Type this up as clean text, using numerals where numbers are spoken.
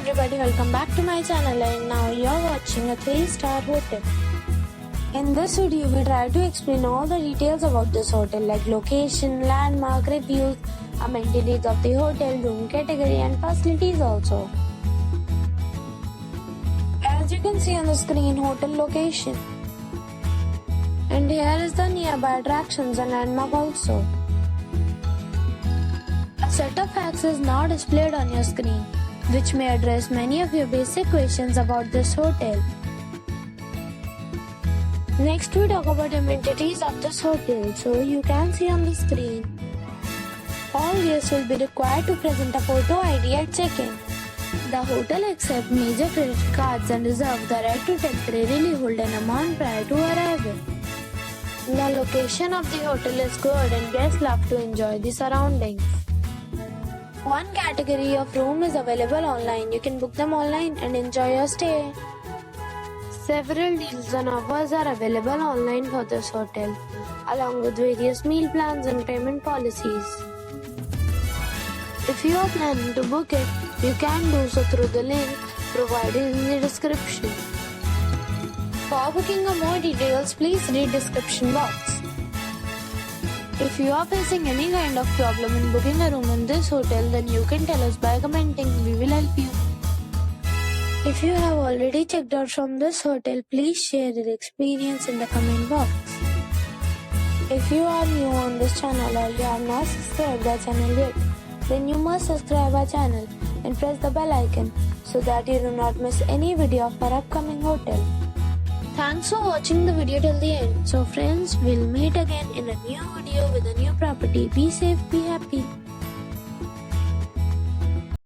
everybody, welcome back to my channel, and now you're watching a 3-star hotel. In this video, we try to explain all the details about this hotel like location, landmark, reviews, amenities of the hotel, room category and facilities also. As you can see on the screen, hotel location. And here is the nearby attractions and landmark also. A set of facts is now displayed on your screen, which may address many of your basic questions about this hotel. Next, we talk about amenities of this hotel. So you can see on the screen, all guests will be required to present a photo ID at check-in. The hotel accepts major credit cards and reserves the right to temporarily hold an amount prior to arrival. The location of the hotel is good and guests love to enjoy the surroundings. One category of room is available online. You can book them online and enjoy your stay. Several deals and offers are available online for this hotel, along with various meal plans and payment policies. If you are planning to book it, you can do so through the link provided in the description. For booking or more details, please read description box. If you are facing any kind of problem in booking a room in this hotel, then you can tell us by commenting. We will help you. If you have already checked out from this hotel, please share your experience in the comment box. If you are new on this channel or you have not subscribed our channel yet, then you must subscribe our channel and press the bell icon so that you do not miss any video of our upcoming hotel. Thanks for watching the video till the end. So friends, we'll meet again in a new video with a new property. Be safe, be happy.